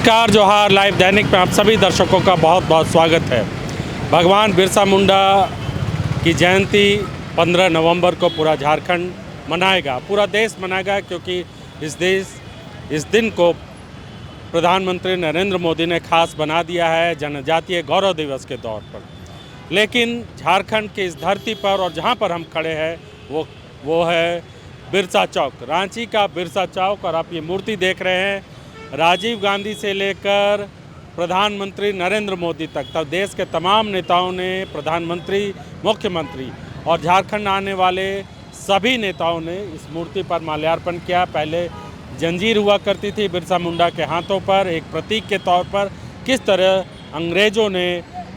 नमस्कार, जोहार लाइव दैनिक में आप सभी दर्शकों का बहुत बहुत स्वागत है। भगवान बिरसा मुंडा की जयंती 15 नवंबर को पूरा झारखंड मनाएगा, पूरा देश मनाएगा, क्योंकि इस दिन को प्रधानमंत्री नरेंद्र मोदी ने खास बना दिया है जनजातीय गौरव दिवस के तौर पर। लेकिन झारखंड की इस धरती पर और जहां पर हम खड़े हैं वो है बिरसा चौक, रांची का बिरसा चौक। और आप ये मूर्ति देख रहे हैं, राजीव गांधी से लेकर प्रधानमंत्री नरेंद्र मोदी तक देश के तमाम नेताओं ने, प्रधानमंत्री, मुख्यमंत्री और झारखंड आने वाले सभी नेताओं ने इस मूर्ति पर माल्यार्पण किया। पहले जंजीर हुआ करती थी बिरसा मुंडा के हाथों पर, एक प्रतीक के तौर पर। किस तरह अंग्रेज़ों ने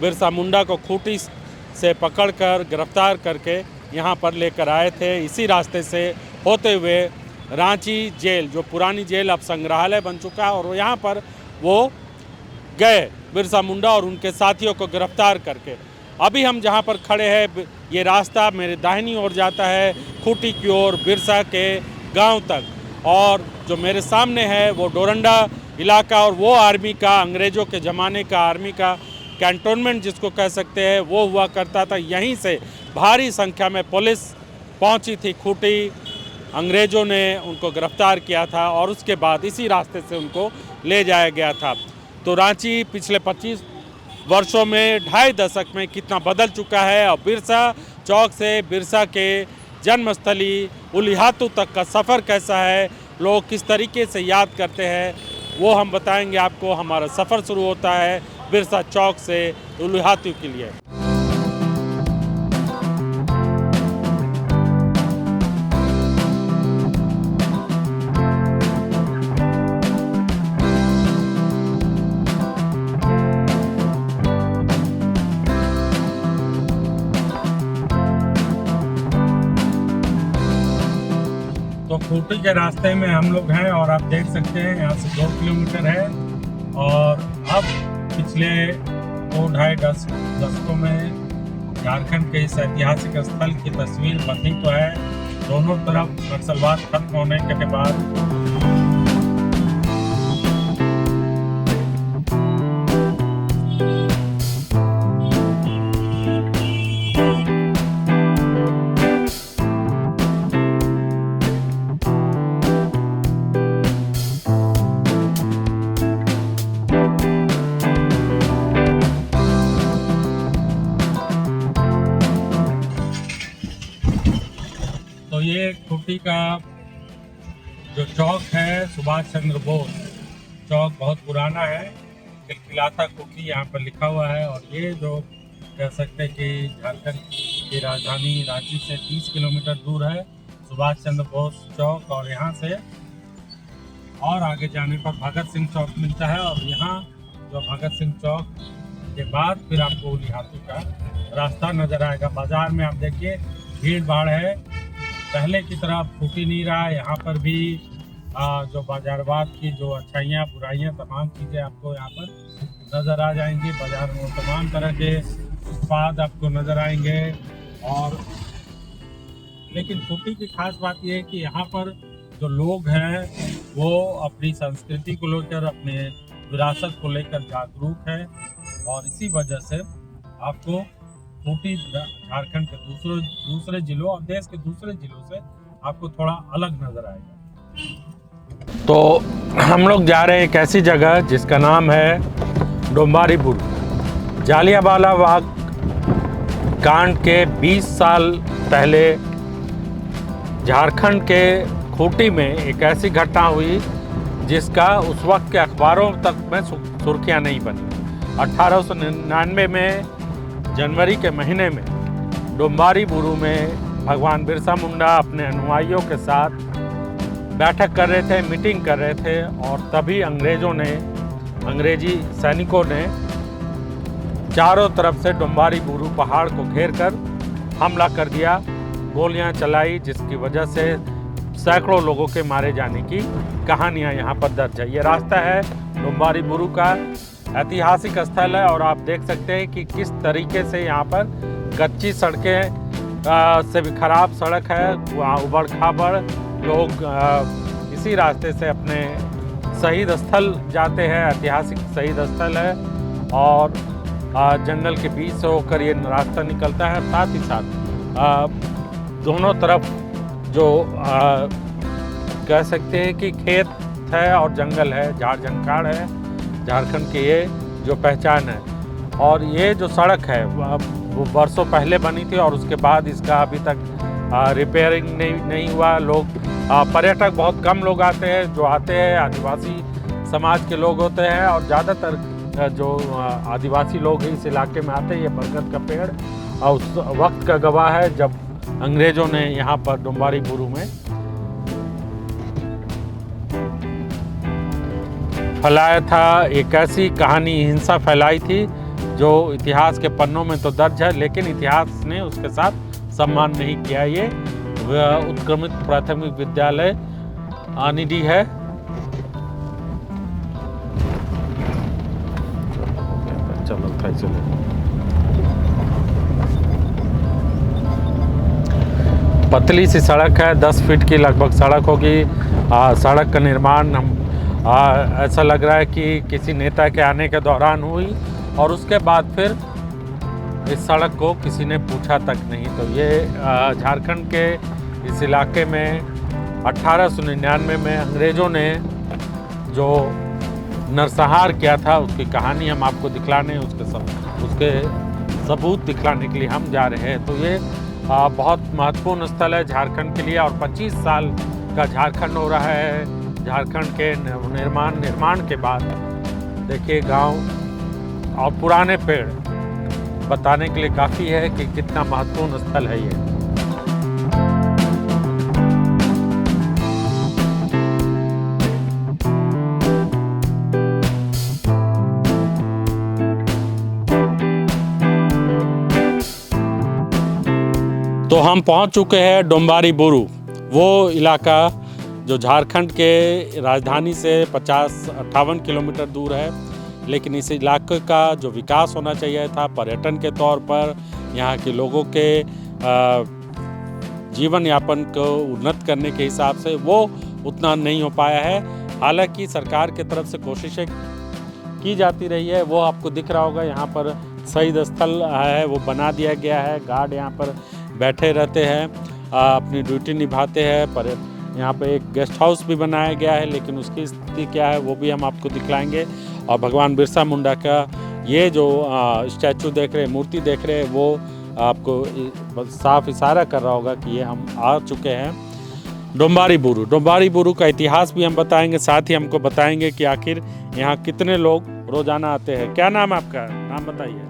बिरसा मुंडा को खूंटी से पकड़कर गिरफ्तार करके यहाँ पर लेकर आए थे, इसी रास्ते से होते हुए रांची जेल, जो पुरानी जेल अब संग्रहालय बन चुका है, और यहाँ पर वो गए बिरसा मुंडा और उनके साथियों को गिरफ्तार करके। अभी हम जहाँ पर खड़े हैं, ये रास्ता मेरे दाहिनी ओर जाता है खूंटी की ओर, बिरसा के गांव तक, और जो मेरे सामने है वो डोरंडा इलाका, और वो आर्मी का, अंग्रेज़ों के ज़माने का आर्मी का कैंटोनमेंट जिसको कह सकते हैं, वो हुआ करता था। यहीं से भारी संख्या में पुलिस पहुंची थी खूंटी, अंग्रेज़ों ने उनको गिरफ्तार किया था और उसके बाद इसी रास्ते से उनको ले जाया गया था। तो रांची पिछले 25 वर्षों में, 2.5 दशक में कितना बदल चुका है, और बिरसा चौक से बिरसा के जन्मस्थली उलिहातू तक का सफ़र कैसा है, लोग किस तरीके से याद करते हैं, वो हम बताएंगे आपको। हमारा सफ़र शुरू होता है बिरसा चौक से उलिहातू के लिए। तो खूंटी के रास्ते में हम लोग हैं, और आप देख सकते हैं यहाँ से 2 किलोमीटर है, और अब पिछले 2-2.5 दशकों में झारखंड के इस ऐतिहासिक स्थल की तस्वीर बदली तो है। दोनों तरफ नक्सलवाद खत्म होने के बाद ये खूंटी का जो चौक है, सुभाष चंद्र बोस चौक, बहुत पुराना है, खिलखिलाता खूंटी यहाँ पर लिखा हुआ है। और ये जो कह सकते हैं कि झारखंड की राजधानी रांची से 30 किलोमीटर दूर है सुभाष चंद्र बोस चौक, और यहाँ से और आगे जाने पर भगत सिंह चौक मिलता है, और यहाँ जो भगत सिंह चौक के बाद फिर आपको उलिहातू का रास्ता नज़र आएगा। बाज़ार में आप देखिए भीड़ भाड़ है, पहले की तरह फूटी नहीं रहा। यहाँ पर भी जो बाजारवाद की जो अच्छाइयाँ बुराइयाँ तमाम चीज़ें आपको यहाँ पर नज़र आ जाएंगी। बाजार में तमाम तरह के उत्पाद आपको नज़र आएंगे। और लेकिन फूटी की खास बात यह है कि यहाँ पर जो लोग हैं वो अपनी संस्कृति को लेकर, अपने विरासत को लेकर जागरूक है, और इसी वजह से आपको खूंटी झारखंड के दूसरे जिलों और देश के दूसरे जिलों से आपको थोड़ा अलग नजर आएगा। तो हम लोग जा रहे हैं एक ऐसी जगह जिसका नाम है डोम्बारी बुरू। जालियांवाला बाग कांड के 20 साल पहले झारखंड के खूंटी में एक ऐसी घटना हुई जिसका उस वक्त के अखबारों तक में सुर्खियां नहीं बनी। 1899 में जनवरी के महीने में डोम्बारी बुरू में भगवान बिरसा मुंडा अपने अनुयायियों के साथ बैठक कर रहे थे, मीटिंग कर रहे थे, और तभी अंग्रेजी सैनिकों ने चारों तरफ से डोम्बारी बुरू पहाड़ को घेर कर हमला कर दिया, गोलियां चलाई, जिसकी वजह से सैकड़ों लोगों के मारे जाने की कहानियां यहाँ पर दर्ज है। ये रास्ता है डोम्बारी बुरू का, ऐतिहासिक स्थल है, और आप देख सकते हैं कि किस तरीके से यहाँ पर कच्ची सड़कें से भी खराब सड़क है, वहाँ उबड़ खाबड़ लोग इसी रास्ते से अपने शहीद स्थल जाते हैं, ऐतिहासिक शहीद स्थल है और जंगल के बीच से होकर ये रास्ता निकलता है। साथ ही साथ दोनों तरफ जो कह सकते हैं कि खेत है और जंगल है, झाड़ झंखाड़ है, झारखंड की ये जो पहचान है। और ये जो सड़क है वो बरसों पहले बनी थी और उसके बाद इसका अभी तक रिपेयरिंग नहीं हुआ। लोग पर्यटक बहुत कम लोग आते हैं, जो आते हैं आदिवासी समाज के लोग होते हैं और ज़्यादातर जो आदिवासी लोग हैं इस इलाके में आते हैं। ये बरगद का पेड़ और उस वक्त का गवाह है जब अंग्रेज़ों ने यहाँ पर डोम्बारी बुरू में फैलाया था। एक ऐसी कहानी हिंसा फैलाई थी जो इतिहास के पन्नों में तो दर्ज है, लेकिन इतिहास ने उसके साथ सम्मान नहीं किया। ये उत्क्रमित प्राथमिक विद्यालय आनिडी है। चलो पतली सी सड़क है, 10 फीट की लगभग सड़क होगी। सड़क का निर्माण ऐसा लग रहा है कि किसी नेता के आने के दौरान हुई और उसके बाद फिर इस सड़क को किसी ने पूछा तक नहीं। तो ये झारखंड के इस इलाके में 1899 में अंग्रेज़ों ने जो नरसंहार किया था उसकी कहानी हम आपको दिखलाने, उसके सबूत दिखलाने के लिए हम जा रहे हैं। तो ये बहुत महत्वपूर्ण स्थल है झारखंड के लिए और 25 साल का झारखंड हो रहा है। झारखंड के निर्माण के बाद देखिए गांव और पुराने पेड़ बताने के लिए काफ़ी है कि कितना महत्वपूर्ण स्थल है ये। तो हम पहुंच चुके हैं डोम्बारी बुरू, वो इलाका जो झारखंड के राजधानी से 50-58 किलोमीटर दूर है। लेकिन इस इलाके का जो विकास होना चाहिए था पर्यटन के तौर पर, यहाँ के लोगों के जीवन यापन को उन्नत करने के हिसाब से, वो उतना नहीं हो पाया है। हालांकि सरकार की तरफ से कोशिशें की जाती रही है। वो आपको दिख रहा होगा यहाँ पर शहीद स्थल है, वो बना दिया गया है। गार्ड यहाँ पर बैठे रहते हैं, अपनी ड्यूटी निभाते हैं। पर यहाँ पे एक गेस्ट हाउस भी बनाया गया है, लेकिन उसकी स्थिति क्या है वो भी हम आपको दिखलाएंगे। और भगवान बिरसा मुंडा का ये जो स्टैचू देख रहे हैं, मूर्ति देख रहे हैं, वो आपको साफ इशारा कर रहा होगा कि ये हम आ चुके हैं डोम्बारी बुरू। डोम्बारी बुरू का इतिहास भी हम बताएंगे, साथ ही हमको बताएंगे कि आखिर यहाँ कितने लोग रोजाना आते हैं। क्या नाम आपका? नाम बताइए।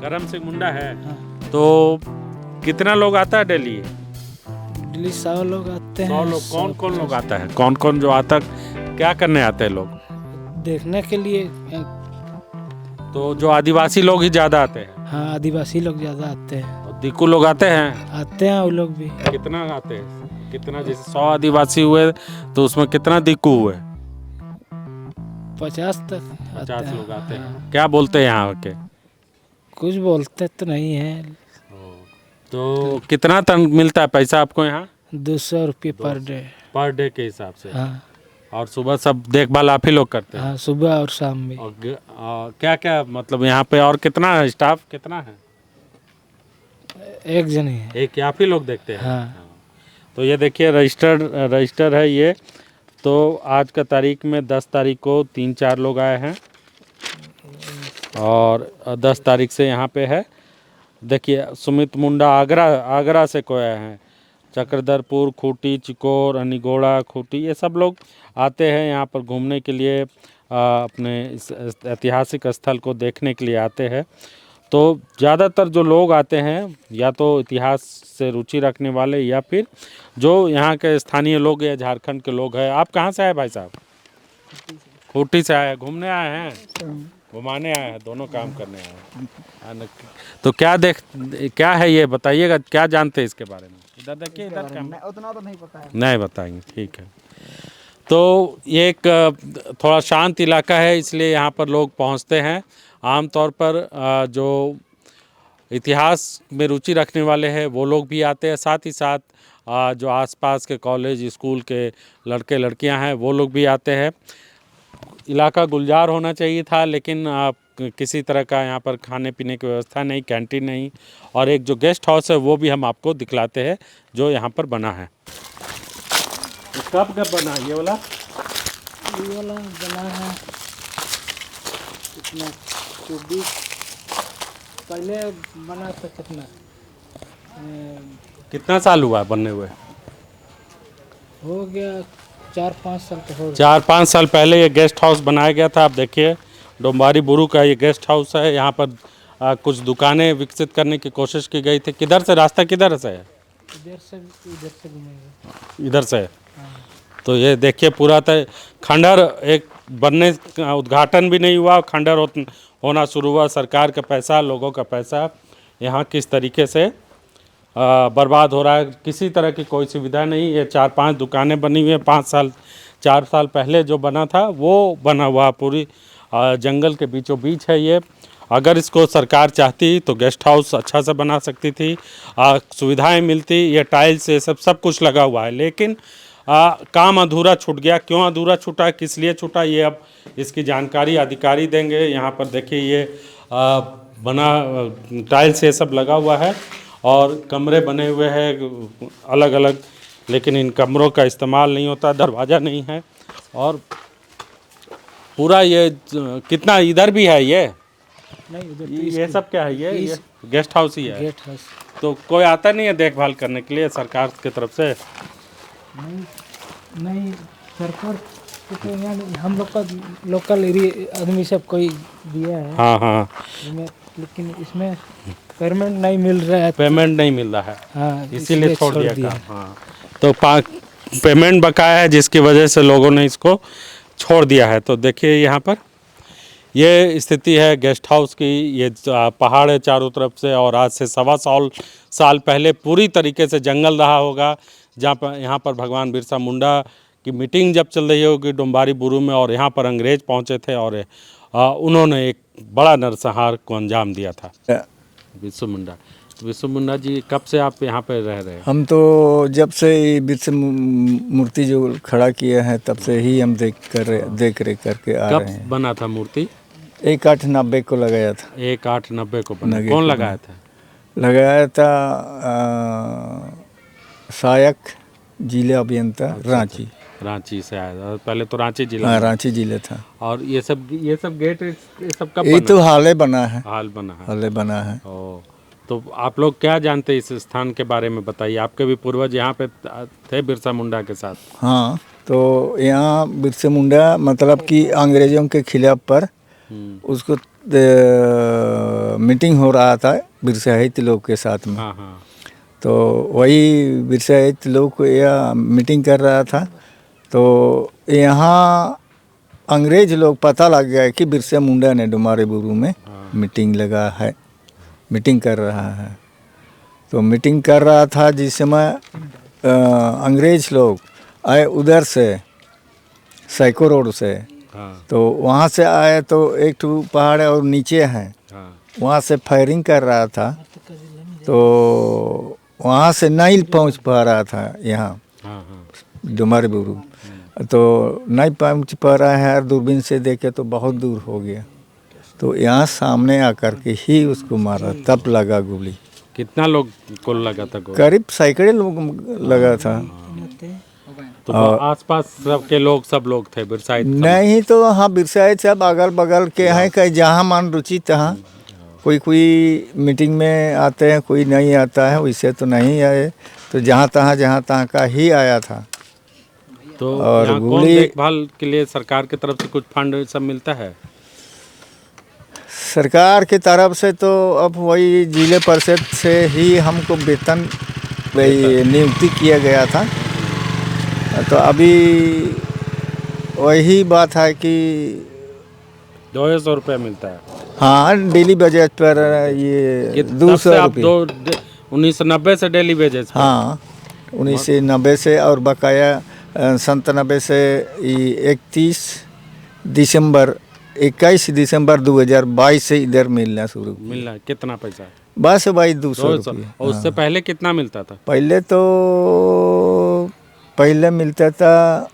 करम सिंह मुंडा है। तो कितना लोग आता है डेली? 100 लोग आते हैं। 100 लोग। कौन कौन लोग आता है? कौन कौन जो आता, क्या करने आते हैं लोग? देखने के लिए। तो जो आदिवासी लोग ही ज़्यादा आते हैं? हाँ, आदिवासी लोग ज़्यादा आते हैं। और दिक्कू लोग आते हैं? आते हैं वो लोग भी। कितना आते हैं? कितना? जैसे 100 आदिवासी हुए तो उसमें कितना दिक्कू हुए? 50 तक 50 लोग आते हैं। क्या बोलते हैं यहाँ के? कुछ बोलते तो नहीं है। तो कितना तन मिलता है पैसा आपको यहाँ? 200 रुपये पर डे के हिसाब से। हाँ। और सुबह सब देखभाल आप ही लोग करते हैं? हाँ, सुबह और शाम भी। और क्या क्या मतलब यहाँ पे और कितना है? स्टाफ कितना है? एक जन ही है। एक आप ही लोग देखते हैं? हाँ। तो ये देखिए रजिस्टर है ये। तो आज का तारीख में 10 तारीख को 3-4 लोग आए हैं और 10 तारीख से यहाँ पे है। देखिए सुमित मुंडा आगरा से कोई आए हैं। चक्रधरपुर, खूंटी, चिकोर, अनिगोड़ा, खूंटी, ये सब लोग आते हैं यहाँ पर घूमने के लिए, अपने इस ऐतिहासिक स्थल को देखने के लिए आते हैं। तो ज़्यादातर जो लोग आते हैं या तो इतिहास से रुचि रखने वाले या फिर जो यहाँ के स्थानीय लोग या झारखंड के लोग हैं। आप कहाँ से आए भाई साहब? खूंटी से आए। घूमने आए हैं? घुमाने आए हैं? दोनों काम करने आए हैं। तो क्या है ये बताइएगा, क्या जानते हैं इसके बारे में? इधर देखिए, इधर उतना तो नहीं पता है। नहीं बताएंगे, ठीक है। तो ये एक थोड़ा शांत इलाका है, इसलिए यहाँ पर लोग पहुँचते हैं। आमतौर पर जो इतिहास में रुचि रखने वाले हैं वो लोग भी आते हैं, साथ ही साथ जो आसपास के कॉलेज स्कूल के लड़के लड़कियां हैं वो लोग भी आते हैं। इलाका गुलजार होना चाहिए था, लेकिन किसी तरह का यहाँ पर खाने पीने की व्यवस्था नहीं, कैंटीन नहीं। और एक जो गेस्ट हाउस है वो भी हम आपको दिखलाते हैं जो यहाँ पर बना है। कब बना ये वाला बना है कितना 24 पहले बना था कितना साल हुआ बनने हुए? हो गया 4-5 साल तो हो गया। 4-5 साल पहले ये गेस्ट हाउस बनाया गया था। आप देखिए डोम्बारी बुरू का ये गेस्ट हाउस है। यहाँ पर कुछ दुकानें विकसित करने की कोशिश की गई थी। किधर से रास्ता किधर से है? इधर से घूमेंगे। इधर से। तो ये देखिए पूरा खंडर एक बनने उद्घाटन भी नहीं हुआ, खंडर होना शुरू हुआ। सरकार का पैसा, लोगों का पैसा यहाँ किस तरीके से बर्बाद हो रहा है। किसी तरह की कोई सुविधा नहीं। ये 4-5 दुकानें बनी हुई हैं। 4 साल पहले जो बना था वो बना हुआ पूरी जंगल के बीचों बीच है ये। अगर इसको सरकार चाहती तो गेस्ट हाउस अच्छा से बना सकती थी, सुविधाएं मिलती। ये टाइल्स ये सब कुछ लगा हुआ है, लेकिन काम अधूरा छूट गया। क्यों अधूरा छूटा, किस लिए छूटा, ये अब इसकी जानकारी अधिकारी देंगे। यहाँ पर देखिए ये बना टाइल्स ये सब लगा हुआ है और कमरे बने हुए हैं अलग अलग, लेकिन इन कमरों का इस्तेमाल नहीं होता, दरवाज़ा नहीं है। और पूरा ये कितना इधर भी है ये नहीं उधर ये सब क्या है? ये गेस्ट हाउस ही है। गेस्ट हाउस तो कोई आता नहीं है देखभाल करने के लिए सरकार की तरफ से? नहीं सरकार तो यहाँ हम लोग का लोकल एरिया आदमी सब कोई दिया है। हाँ हाँ, लेकिन इसमें पेमेंट नहीं मिल रहा है। पेमेंट नहीं मिल रहा है, हाँ, इसीलिए छोड़ दिया काम। हाँ, तो पेमेंट बकाया है जिसकी वजह से लोगों ने इसको छोड़ दिया है। तो देखिए यहाँ पर ये स्थिति है गेस्ट हाउस की। ये पहाड़ है चारों तरफ से, और आज से 1.25 साल पहले पूरी तरीके से जंगल रहा होगा, जहाँ पर यहाँ पर भगवान बिरसा मुंडा की मीटिंग जब चल रही होगी डोम्बारी बुरू में, और यहाँ पर अंग्रेज पहुँचे थे और उन्होंने एक बड़ा नरसंहार को अंजाम दिया था। बिरसा मुंडा जी, कब से आप यहाँ पर रह रहे हैं? हम तो जब से बिरसा मूर्ति जो खड़ा किया है तब से ही हम देख रेख करके आ रहे हैं। कब बना था मूर्ति? 1890 को लगाया था। 1890 को बना। कौन लगाया था? लगाया था सहायक जिला अभियंता रांची। रांची से आया था पहले तो, रांची जिला। हाँ, रांची जिला था। और ये सब गेट ये सब कब ये बना? तो हाल बना है। हाल बना है। ओ, तो आप लोग क्या जानते हैं इस स्थान के बारे में, बताइए। आपके भी पूर्वज यहाँ पे थे बिरसा मुंडा के साथ? हाँ, तो यहाँ बिरसा मुंडा मतलब कि अंग्रेजों के खिलाफ पर उसको मीटिंग हो रहा था बिरसा हित लोग के साथ में। हाँ हाँ। तो वही बिरसा हित लोग को यह मीटिंग कर रहा था। तो यहाँ अंग्रेज लोग पता लग गया कि बिरसा मुंडा ने डोम्बारी बुरू में मीटिंग कर रहा है। तो मीटिंग कर रहा था जिस समय अंग्रेज लोग आए उधर से साइको रोड से। हाँ। तो वहाँ से आए तो एक तो पहाड़ है और नीचे है। हाँ। वहाँ से फायरिंग कर रहा था, तो वहाँ से नहीं पहुँच पा रहा था यहाँ। हाँ हाँ। डोम्बारी बुरू तो नहीं पहुँच पा रहा है। दूरबीन से देखे तो बहुत दूर हो गया। तो यहाँ सामने आकर के ही उसको मारा, तब लगा गोली। कितना लोग को लगा था गोली? करीब सैकड़ों लोग लगा था। तो आसपास के लोग सब लोग थे बिरसा हित? नहीं, तो हाँ बिरसा हित सब अगल बगल के हैं, कहीं जहाँ मन रुचि तहाँ। कोई मीटिंग में आते हैं, कोई नहीं आता है, वैसे तो नहीं आए। तो जहाँ तहाँ का ही आया था। तो और यहाँ कौन देखभाल के लिए सरकार की तरफ से कुछ फंड सब मिलता है? सरकार की तरफ से तो अब वही जिले परिषद से ही हमको वेतन नियुक्ति किया गया था। तो अभी वही बात है कि 200 रुपये मिलता है। हाँ, डेली बजट पर ये 200 रुपये। 1990 से डेली बेजेस पर? हाँ, 1990 से, और बकाया 97 से 21 दिसंबर 2022 से इधर मिलना शुरू। मिलना कितना पैसा? बस भाई 200 200। रुपये। और उससे पहले कितना मिलता था? पहले मिलता था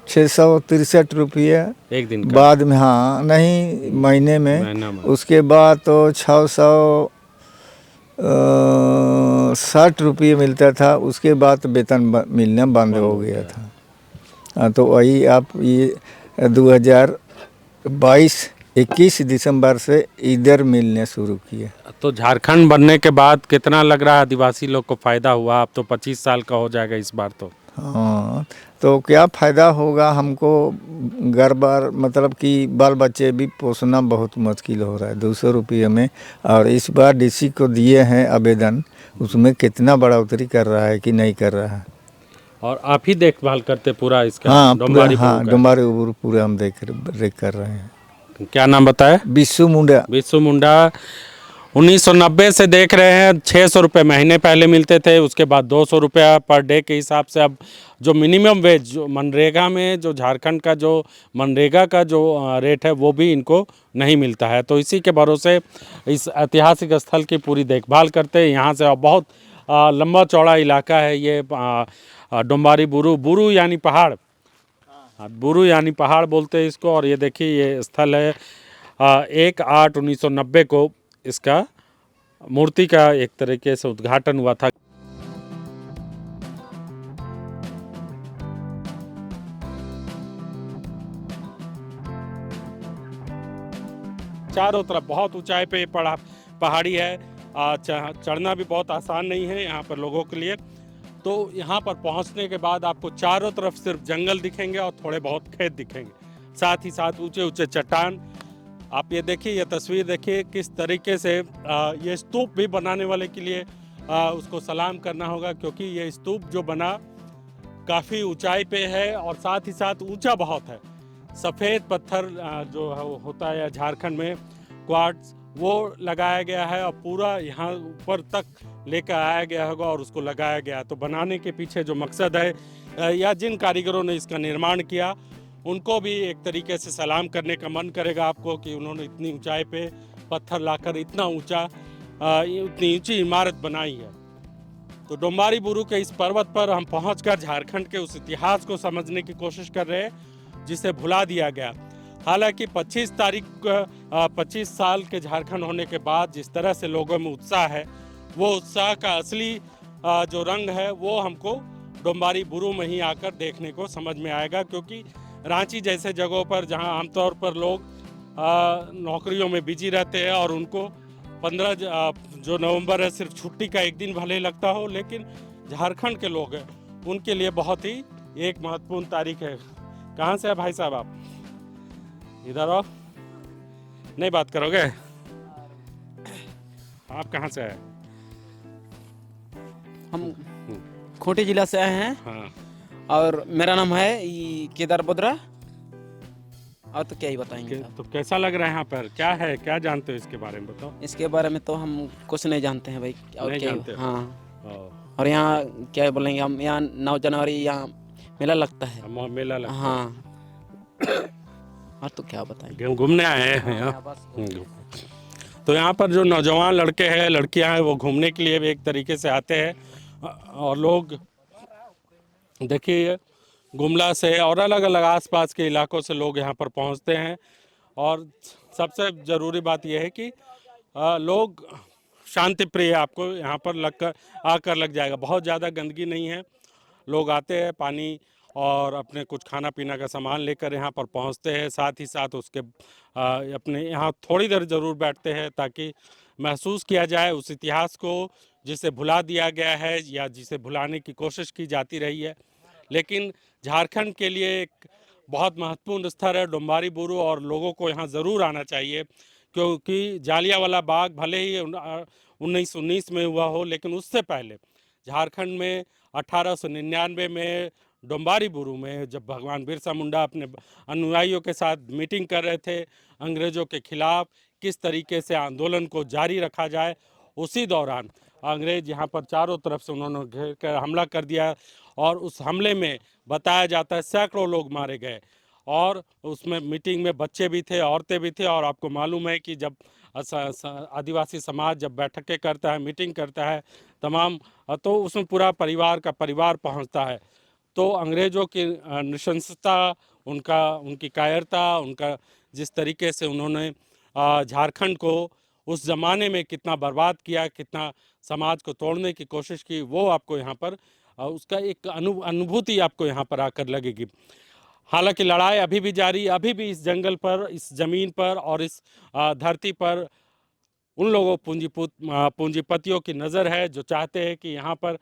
663 रुपये एक दिन का? बाद में, हाँ नहीं महीने में। महीना में? उसके बाद तो 660 रुपये मिलता था। उसके बाद तो वेतन मिलना बंद हो गया था। हाँ, तो वही आप ये 2022-21 दिसंबर से इधर मिलने शुरू किए। तो झारखंड बनने के बाद कितना लग रहा है आदिवासी लोग को फ़ायदा हुआ? अब तो 25 साल का हो जाएगा इस बार तो। हाँ, तो क्या फ़ायदा होगा हमको? घर बार मतलब कि बाल बच्चे भी पोसना बहुत मुश्किल हो रहा है 200 रुपये में। और इस बार डीसी को दिए हैं आवेदन, उसमें कितना बढ़ोतरी कर रहा है कि नहीं कर रहा है। और आप ही देखभाल करते पूरा इसका? हाँ पूरा, डोंबारी हाँ बुरू का? डुम्बारी उबरू पूरा हम देख कर रहे हैं। क्या नाम बताया? बिस्सू मुंडा। बिरसू मुंडा। 1990 से देख रहे हैं 600 रुपये महीने पहले मिलते थे, उसके बाद 200 रुपया पर डे के हिसाब से। अब जो मिनिमम वेज जो मनरेगा में, जो झारखंड का जो मनरेगा का जो रेट है वो भी इनको नहीं मिलता है। तो इसी के भरोसे इस ऐतिहासिक स्थल की पूरी देखभाल करते हैं। यहाँ से बहुत लंबा चौड़ा इलाका है ये डोंबारी बुरू। बुरू यानी पहाड़, बुरू यानी पहाड़ बोलते हैं इसको। और ये देखिए ये स्थल है 1/8/1990 को इसका मूर्ति का एक तरीके से उद्घाटन हुआ था। चारों तरफ बहुत ऊंचाई पे पहाड़ी है। चढ़ना भी बहुत आसान नहीं है यहाँ पर लोगों के लिए। तो यहाँ पर पहुँचने के बाद आपको चारों तरफ सिर्फ जंगल दिखेंगे और थोड़े बहुत खेत दिखेंगे, साथ ही साथ ऊंचे ऊंचे चट्टान। आप ये देखिए, ये तस्वीर देखिए किस तरीके से ये स्तूप भी बनाने वाले के लिए उसको सलाम करना होगा, क्योंकि ये स्तूप जो बना काफ़ी ऊंचाई पे है और साथ ही साथ ऊंचा बहुत है। सफ़ेद पत्थर जो है वो होता है झारखंड में क्वार्ट्ज, वो लगाया गया है और पूरा यहाँ ऊपर तक लेकर आया गया होगा और उसको लगाया गया। तो बनाने के पीछे जो मकसद है या जिन कारीगरों ने इसका निर्माण किया उनको भी एक तरीके से सलाम करने का मन करेगा आपको कि उन्होंने इतनी ऊंचाई पे पत्थर लाकर इतना ऊंचा इतनी ऊंची इमारत बनाई है। तो डोंबारी बुरू के इस पर्वत पर हम पहुंचकर झारखंड के उस इतिहास को समझने की कोशिश कर रहे हैं जिसे भुला दिया गया। हालांकि 25 साल के झारखंड होने के बाद जिस तरह से लोगों में उत्साह है, वो उत्साह का असली जो रंग है वो हमको डोंबारी बुरू में ही आकर देखने को समझ में आएगा। क्योंकि रांची जैसे जगहों पर जहां आमतौर पर लोग नौकरियों में बिजी रहते हैं और उनको 15 जो नवंबर है सिर्फ छुट्टी का एक दिन भले लगता हो, लेकिन झारखंड के लोग हैं उनके लिए बहुत ही एक महत्वपूर्ण तारीख है। कहाँ से है भाई साहब आप? इधर आओ, नहीं बात करोगे? आप कहाँ से आए? हम खूंटी जिला से आए हैं। हाँ। और मेरा नाम है केदार बोदरा। और तो क्या ही बताएंगे साहब। तो कैसा लग रहा है यहाँ पर? क्या है, क्या जानते हो इसके बारे में बताओ। इसके बारे में तो हम कुछ नहीं जानते हैं भाई। और नहीं क्या जानते हो? हाँ। और यहाँ क्या बोलेंगे हम, यहाँ 9 जनवरी यहाँ मेला लगता है। मेला लगता है। हाँ। और तो क्या बताएंगे। घूमने आए हैं यहाँ। बस। तो यहाँ पर जो नौजवान लड़के हैं लड़कियाँ हैं वो घूमने के लिए भी एक तरीके से आते हैं। और लोग देखिए गुमला से और अलग अलग आसपास के इलाकों से लोग यहाँ पर पहुँचते हैं। और सबसे ज़रूरी बात यह है कि लोग शांति प्रिय, आपको यहाँ पर आकर लग जाएगा। बहुत ज़्यादा गंदगी नहीं है। लोग आते हैं, पानी और अपने कुछ खाना पीना का सामान लेकर यहाँ पर पहुँचते हैं। साथ ही साथ उसके अपने यहाँ थोड़ी देर ज़रूर बैठते हैं ताकि महसूस किया जाए उस इतिहास को जिसे भुला दिया गया है या जिसे भुलाने की कोशिश की जाती रही है। लेकिन झारखंड के लिए एक बहुत महत्वपूर्ण स्थल है डोंबारी बुरू और लोगों को यहाँ ज़रूर आना चाहिए। क्योंकि जालियांवाला बाग भले ही 1919 में हुआ हो, लेकिन उससे पहले झारखंड में 1899 में डोंबारी बुरू में जब भगवान बिरसा मुंडा अपने अनुयायियों के साथ मीटिंग कर रहे थे अंग्रेज़ों के खिलाफ, किस तरीके से आंदोलन को जारी रखा जाए, उसी दौरान अंग्रेज़ यहाँ पर चारों तरफ से उन्होंने घेर कर हमला कर दिया। और उस हमले में बताया जाता है सैकड़ों लोग मारे गए और उसमें मीटिंग में बच्चे भी थे, औरतें भी थे। और आपको मालूम है कि जब आदिवासी समाज जब बैठकें करता है, मीटिंग करता है तमाम, तो उसमें पूरा परिवार का परिवार पहुंचता है। तो अंग्रेज़ों की नृशंसता, उनकी कायरता, उनका जिस तरीके से उन्होंने झारखंड को उस ज़माने में कितना बर्बाद किया, कितना समाज को तोड़ने की कोशिश की, वो आपको यहाँ पर उसका एक अनुभूति आपको यहाँ पर आकर लगेगी। हालांकि लड़ाई अभी भी जारी, अभी भी इस जंगल पर, इस ज़मीन पर और इस धरती पर उन लोगों पूंजीपतियों की नज़र है जो चाहते हैं कि यहाँ पर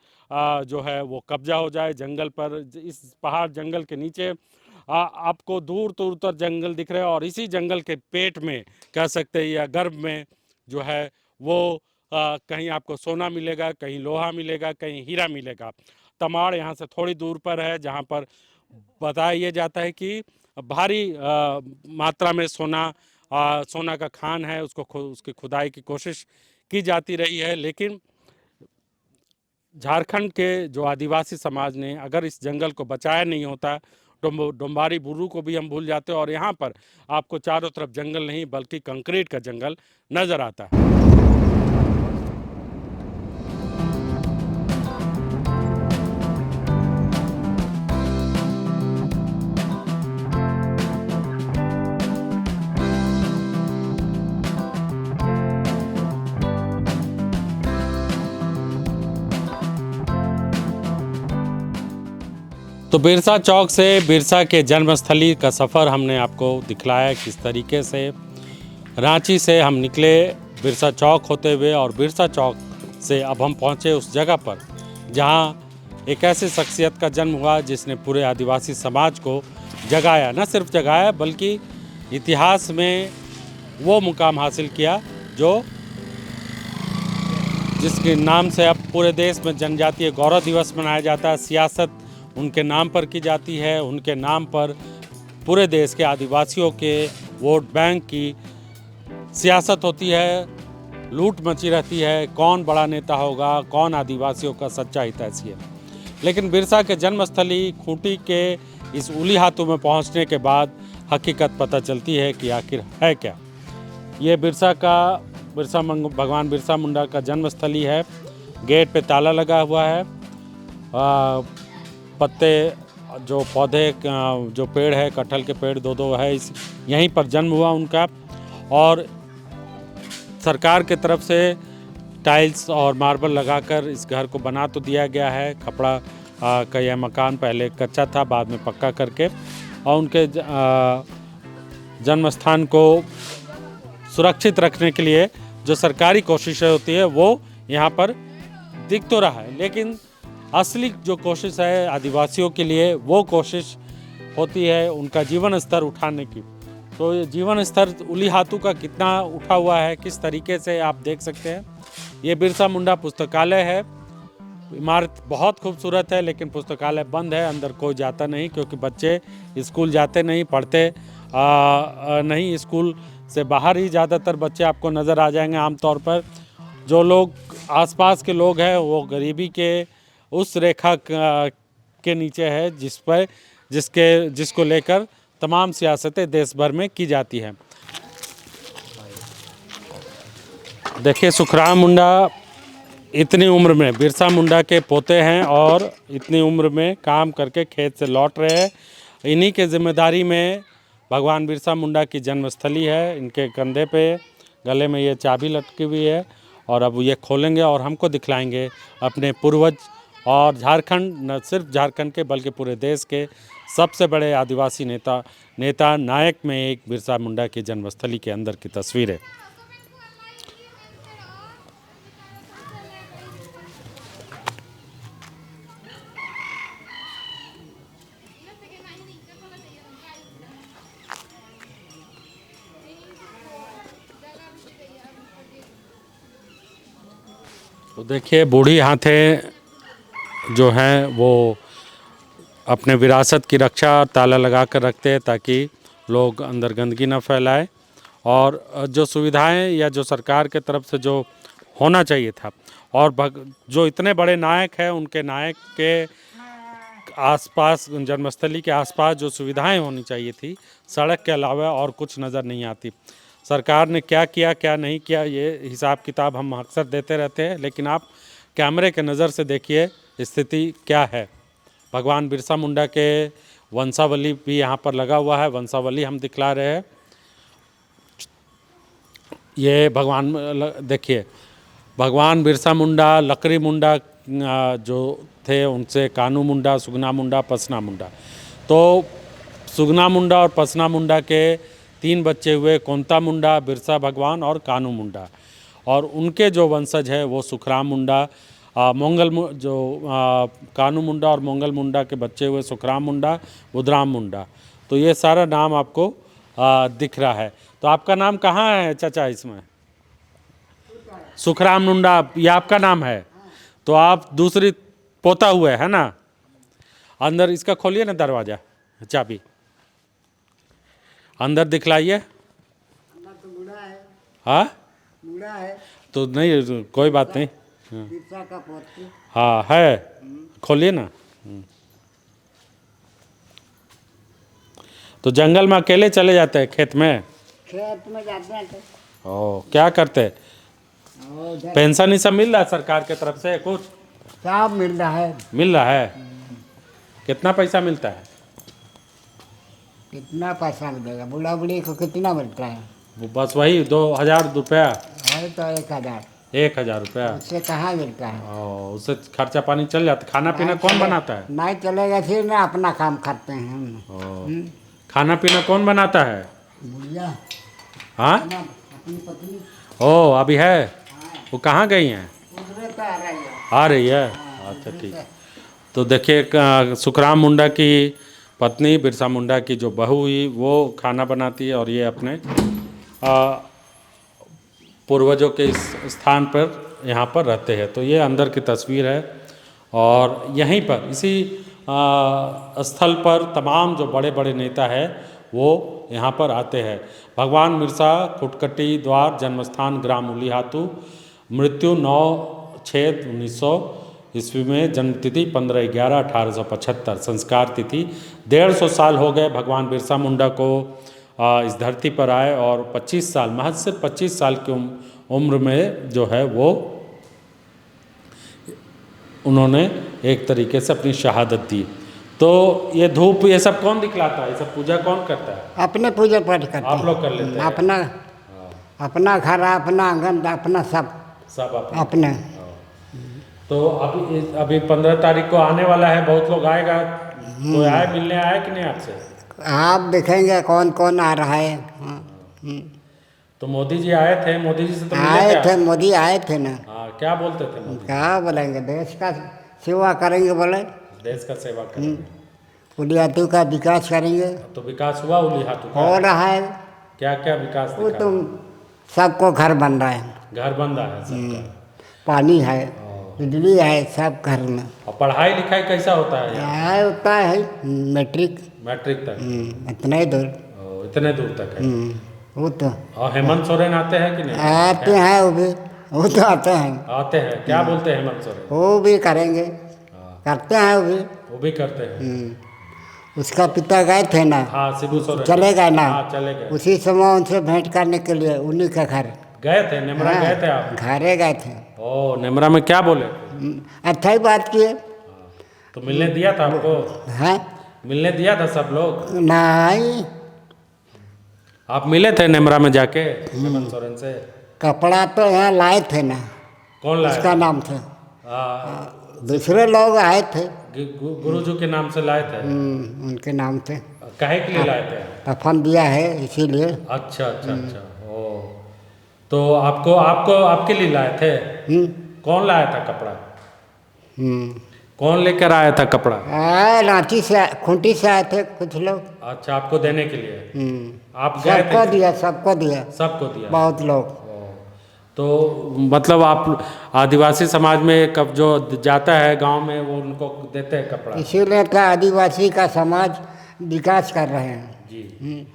जो है वो कब्जा हो जाए जंगल पर। इस पहाड़ जंगल के नीचे आपको दूर दूर तक जंगल दिख रहे हैं और इसी जंगल के पेट में कह सकते हैं या गर्भ में जो है वो कहीं आपको सोना मिलेगा, कहीं लोहा मिलेगा, कहीं हीरा मिलेगा। तमाड़ यहाँ से थोड़ी दूर पर है जहाँ पर बताया ये जाता है कि भारी मात्रा में सोना का खान है, उसकी खुदाई की कोशिश की जाती रही है। लेकिन झारखंड के जो आदिवासी समाज ने अगर इस जंगल को बचाया नहीं होता, डोम्बारी बुर्रू को भी हम भूल जाते और यहाँ पर आपको चारों तरफ जंगल नहीं बल्कि कंक्रीट का जंगल नज़र आता है। तो बिरसा चौक से बिरसा के जन्मस्थली का सफ़र हमने आपको दिखलाया किस तरीके से रांची से हम निकले बिरसा चौक होते हुए और बिरसा चौक से अब हम पहुंचे उस जगह पर जहां एक ऐसी शख्सियत का जन्म हुआ जिसने पूरे आदिवासी समाज को जगाया, न सिर्फ जगाया बल्कि इतिहास में वो मुकाम हासिल किया जिसके नाम से अब पूरे देश में जनजातीय गौरव दिवस मनाया जाता है। सियासत उनके नाम पर की जाती है, उनके नाम पर पूरे देश के आदिवासियों के वोट बैंक की सियासत होती है, लूट मची रहती है, कौन बड़ा नेता होगा, कौन आदिवासियों का सच्चा हितैषी है। लेकिन बिरसा के जन्मस्थली खूंटी के इस उली हाथों में पहुंचने के बाद हकीकत पता चलती है कि आखिर है क्या। ये भगवान बिरसा मुंडा का जन्मस्थली है। गेट पे ताला लगा हुआ है। पत्ते जो पौधे जो पेड़ है, कटहल के पेड़ दो है, यहीं पर जन्म हुआ उनका। और सरकार के तरफ से टाइल्स और मार्बल लगाकर इस घर को बना तो दिया गया है। खपड़ा का यह मकान पहले कच्चा था, बाद में पक्का करके, और उनके जन्म स्थान को सुरक्षित रखने के लिए जो सरकारी कोशिशें होती है वो यहाँ पर दिख तो रहा है। लेकिन असली जो कोशिश है आदिवासियों के लिए, वो कोशिश होती है उनका जीवन स्तर उठाने की। तो ये जीवन स्तर उली हाथू का कितना उठा हुआ है, किस तरीके से आप देख सकते हैं। ये बिरसा मुंडा पुस्तकालय है। इमारत बहुत खूबसूरत है लेकिन पुस्तकालय बंद है, अंदर कोई जाता नहीं क्योंकि बच्चे स्कूल जाते नहीं, पढ़ते नहीं। स्कूल से बाहर ही ज़्यादातर बच्चे आपको नज़र आ जाएंगे। आमतौर पर जो लोग आसपास के लोग हैं वो गरीबी के उस रेखा के नीचे है जिसको लेकर तमाम सियासतें देश भर में की जाती हैं। देखिए, सुखराम मुंडा इतनी उम्र में बिरसा मुंडा के पोते हैं और इतनी उम्र में काम करके खेत से लौट रहे हैं। इन्हीं के जिम्मेदारी में भगवान बिरसा मुंडा की जन्मस्थली है। इनके कंधे पे गले में ये चाबी लटकी हुई है और अब ये खोलेंगे और हमको दिखलाएंगे अपने पूर्वज। और झारखंड, न सिर्फ झारखंड के बल्कि पूरे देश के सबसे बड़े आदिवासी नेता नायक में एक बिरसा मुंडा की जन्मस्थली के अंदर की तस्वीर है। तो देखिए, बूढ़ी हाथें जो हैं वो अपने विरासत की रक्षा ताला लगा कर रखते हैं ताकि लोग अंदर गंदगी न फैलाए। और जो सुविधाएं या जो सरकार के तरफ से जो होना चाहिए था, और जो इतने बड़े नायक हैं उनके नायक के आसपास जन्मस्थली के आसपास जो सुविधाएं होनी चाहिए थी, सड़क के अलावा और कुछ नज़र नहीं आती। सरकार ने क्या किया क्या नहीं किया, ये हिसाब किताब हम अक्सर देते रहते हैं, लेकिन आप कैमरे के नज़र से देखिए स्थिति क्या है। भगवान बिरसा मुंडा के वंशावली भी यहाँ पर लगा हुआ है, वंशावली हम दिखला रहे हैं। ये भगवान देखिए, भगवान बिरसा मुंडा, लकड़ी मुंडा जो थे, उनसे कानू मुंडा, सुगना मुंडा, पसना मुंडा। तो सुगना मुंडा और पसना मुंडा के 3 बच्चे हुए, कोंता मुंडा, बिरसा भगवान और कानू मुंडा। और उनके जो वंशज है वो सुखराम मुंडा, कानू मुंडा और मोंगल मुंडा के बच्चे हुए सुखराम मुंडा, बुधराम मुंडा। तो ये सारा नाम आपको दिख रहा है। तो आपका नाम कहाँ है चाचा इसमें? सुखराम मुंडा, ये आपका नाम है। तो आप दूसरी पोता हुए है ना? अंदर इसका खोलिए ना दरवाज़ा, चाबी अंदर दिखलाइए। हाँ तो नहीं, कोई बात नहीं। हाँ है, खोलिए ना। तो जंगल में अकेले चले जाते हैं खेत में? खेत में जाते हैं तो ओ, क्या करते? पेंशन ही सब मिल रहा है सरकार की तरफ से? कुछ सब मिल रहा है। मिल रहा है? कितना पैसा मिलता है? कितना पैसा मिलेगा? बूढ़ा बूढ़ी को कितना मिलता है? वो बस वही 2000 रुपया। है तो 1000। 1000 रुपया? उससे कहाँ मिलता है? उससे खर्चा पानी चल जाता। खाना पीना कौन बनाता है? नहीं चलेगा फिर ना, अपना काम करते हैं हम। ओ, खाना पीना कौन बनाता है? बुढ़िया हाँ, अपनी पत्नी ओ अभी है? वो कहाँ गई हैं? उधर तो आ रही है। आ रही है? अच्छा ठीक। तो देखिए, सुखराम मुंडा की पत्नी बिरसा मुंडा की जो बहू हुई वो खाना बनाती है, और ये अपने पूर्वजों के इस स्थान पर यहाँ पर रहते हैं। तो ये अंदर की तस्वीर है, और यहीं पर इसी स्थल पर तमाम जो बड़े बड़े नेता है वो यहाँ पर आते हैं। भगवान बिरसा खुटकटी द्वार, जन्मस्थान ग्राम उलीहातू, मृत्यु 9/6/1900 ईस्वी में, जन्मतिथि 15/11/1875, संस्कार तिथि 150 साल हो गए भगवान बिरसा मुंडा को इस धरती पर आए, और 25 साल, महज सिर्फ 25 साल की उम्र में जो है वो उन्होंने एक तरीके से अपनी शहादत दी। तो ये धूप ये सब कौन दिखलाता है? ये सब पूजा कौन करता है? अपने पूजा पाठ करते हैं। आप लोग कर लेते हैं? अपना घर, अपना आंगन, अपना सब अपने। तो अभी 15 तारीख को आने वाला है, बहुत लोग आएगा। कोई आए, मिलने आए कि नहीं आपसे? आप देखेंगे कौन कौन आ रहा है। तो मोदी जी आए थे, मोदी जी से तो मिले आए क्या? थे, मोदी आए थे ना। हाँ, क्या बोलते थे मोदी? क्या बोलेंगे? देश का सेवा करेंगे बोले। देश का सेवा करेंगे। उलियातू का विकास करेंगे। तो विकास हुआ उलीहातू का? हो रहा है। क्या क्या विकास वो दिखा? तो सबको घर बन रहा है, घर बन रहा है सबका? पानी है, बिजली है, सब घर में। और पढ़ाई लिखाई कैसा होता है यहाँ? यहाँ होता है मैट्रिक मैट्रिक तक? इतना ही दूर। इतने दूर तक है? वो तो और हेमंत सोरेन आते हैं कि नहीं? आते हैं, वो तो आते हैं। आते हैं। क्या बोलते हैं हेमंत सोरेन? वो भी करेंगे, करते हैं वो भी करते हैं। उसका पिता गए थे ना। हाँ, शिबू सोरेन चले गए ना। हाँ, चले गए। उसी समय उनसे भेंट करने के लिए उन्हीं का घर गए थे नेमरा? गए थे आप? घरे गए थे। ओ, नेमरा में क्या बोले? अच्छा ही बात किए। तो मिलने दिया था आपको? हैं? मिलने दिया था सब लोग? नहीं, आप मिले थे नेमरा में जाके हेमंत सोरेन से? कपड़ा तो यहाँ लाए थे ना। कौन लाया? उसका नाम था, हाँ, दूसरे लोग आए थे। गुरुजी के नाम से लाए थे? उनके नाम थे। काहे के लिए लाए थे? कफन दिया है इसीलिए। अच्छा अच्छा अच्छा। ओ, तो आपके लिए लाए थे? कौन लाया था कपड़ा? कौन लेकर आया था कपड़ा? रांची से, खूंटी से आए थे कुछ लोग। अच्छा, आपको देने के लिए? आप गए सबको थे? दिया, सबको दिया, सबको दिया? बहुत लोग। तो मतलब आप आदिवासी समाज में कब जो जाता है गांव में वो उनको देते हैं कपड़ा? इसीलिए तो आदिवासी का समाज विकास कर रहे हैं जी।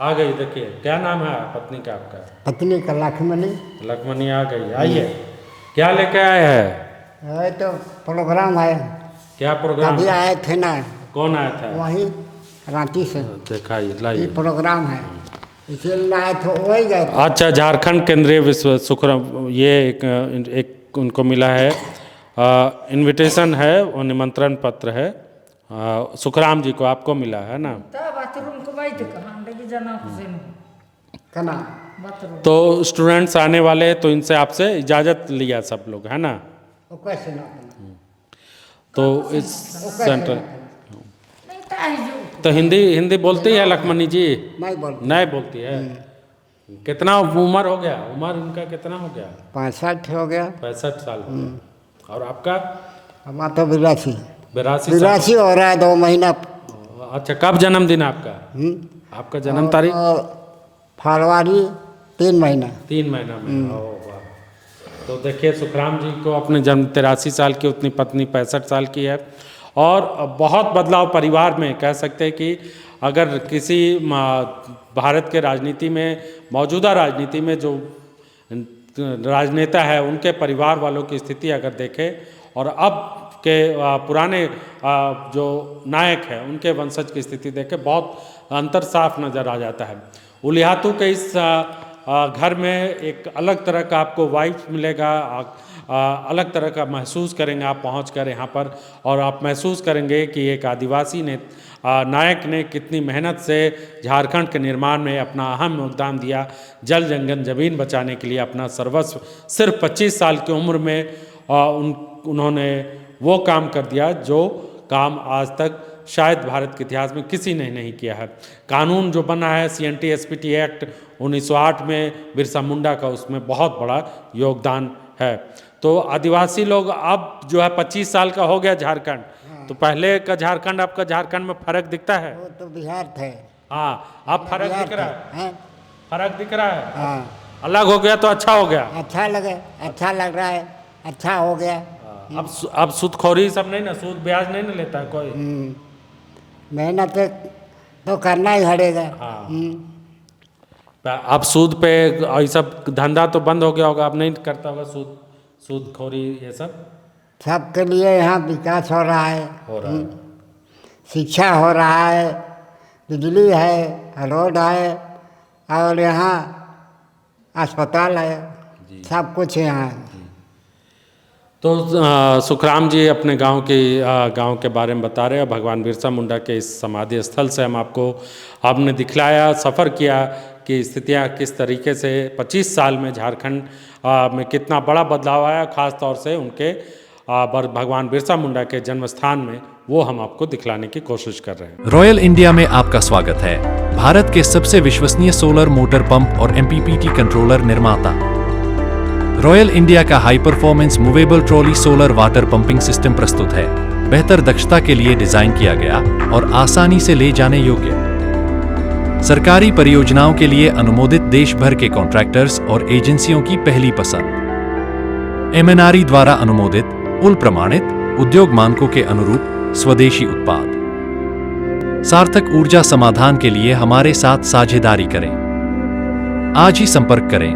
आ गई, देखिए क्या नाम है पत्नी का आपका? पत्नी का लक्ष्मणी। लक्ष्मणी आ गई। आइए, क्या लेके आए हैं? है तो प्रोग्राम है। क्या प्रोग्राम कभी आए थे ना, कौन आया था? वही रांची से दिखाइए ये लाइए। प्रोग्राम है, इसलिए आए थे, वही गए थे। अच्छा, झारखंड केंद्रीय विश्व सुखराम, ये एक उनको मिला है इनविटेशन है, वो निमंत्रण पत्र है सुखराम जी को, आपको मिला है ना? बाथरूम को बैठ के जाना कना बाथरूम तो स्टूडेंट्स आने वाले हैं, तो इनसे आपसे इजाज़त लिया सब लोग, है ना? वो कैसे ना तो इस सेंटर नहीं था जो तो हिंदी बोलती है लक्ष्मणी जी? नहीं बोल, नहीं बोलती है। कितना उम्र हो गया? उम्र इनका कितना हो गया? 65 हो गया। 65 साल हो गया। और आपका? हमारा तो 82 82 हो रहा है, 2 महीना। अच्छा, कब जन्मदिन आपका? आपका जन्म तारीख? फरवरी 3 महीना। 3 महीना में। ओ वाह। तो देखिए, सुखराम जी को अपने जन्म 83 साल की, उतनी पत्नी 65 साल की है। और बहुत बदलाव परिवार में, कह सकते हैं कि अगर किसी भारत के राजनीति में, मौजूदा राजनीति में जो राजनेता है, उनके परिवार वालों की स्थिति अगर देखें और अब के पुराने जो नायक हैं उनके वंशज की स्थिति देखें, बहुत अंतर साफ नज़र आ जाता है। उलियातू के इस घर में एक अलग तरह का आपको वाइब मिलेगा, अलग तरह का महसूस करेंगे आप पहुँच कर यहाँ पर, और आप महसूस करेंगे कि एक आदिवासी ने नायक ने कितनी मेहनत से झारखंड के निर्माण में अपना अहम योगदान दिया, जल जंगल ज़मीन बचाने के लिए अपना सर्वस्व सिर्फ 25 साल की उम्र में उन्होंने वो काम कर दिया जो काम आज तक शायद भारत के इतिहास में किसी ने नहीं किया है। कानून जो बना है CNT-SPT एक्ट 1908 में, बिरसा मुंडा का उसमें बहुत बड़ा योगदान है। तो आदिवासी लोग अब जो है 25 साल का हो गया झारखंड, तो पहले का झारखंड आपका झारखंड में फर्क दिखता है? वो तो बिहार थे। हाँ, अब फर्क दिख रहा है? हाँ, फर्क दिख रहा है? हाँ, अलग हो गया तो अच्छा हो गया? अच्छा लगे, अच्छा लग रहा है, अच्छा हो गया। अब सूदखोरी सब नहीं ना, सूद ब्याज नहीं ना लेता है कोई? मेहनत तो करना ही पड़ेगा। हाँ। अब सूद पे ये सब धंधा तो बंद हो गया होगा, अब नहीं करता होगा सूदखोरी ये सब? सबके लिए यहाँ विकास हो रहा है, हो रहा है। शिक्षा हो रहा है, बिजली है, रोड है, और यहाँ अस्पताल है, सब कुछ यहाँ है। तो सुखराम जी अपने गांव के बारे में बता रहे हैं। भगवान बिरसा मुंडा के इस समाधि स्थल से हमने दिखलाया, सफ़र किया कि स्थितियां किस तरीके से 25 साल में झारखंड में कितना बड़ा बदलाव आया, ख़ास तौर से उनके भगवान बिरसा मुंडा के जन्म स्थान में, वो हम आपको दिखलाने की कोशिश कर रहे हैं। रॉयल इंडिया में आपका स्वागत है। भारत के सबसे विश्वसनीय सोलर मोटर पंप और MPPT कंट्रोलर निर्माता। रॉयल इंडिया का high performance movable trolley solar water pumping system प्रस्तुत है। बेहतर दक्षता के लिए डिजाइन किया गया और आसानी से ले जाने योग्य। सरकारी परियोजनाओं के लिए अनुमोदित देश भर के कॉन्ट्रैक्टर्स और एजेंसियों की पहली पसंद। MNRE द्वारा अनुमोदित, उल प्रमाणित, उद्योग मानकों के अनुरूप स्वदेशी उत्पाद। सार्थक ऊर्जा समाधान के लिए हमारे साथ साझेदारी करें। आज ही संपर्क करें।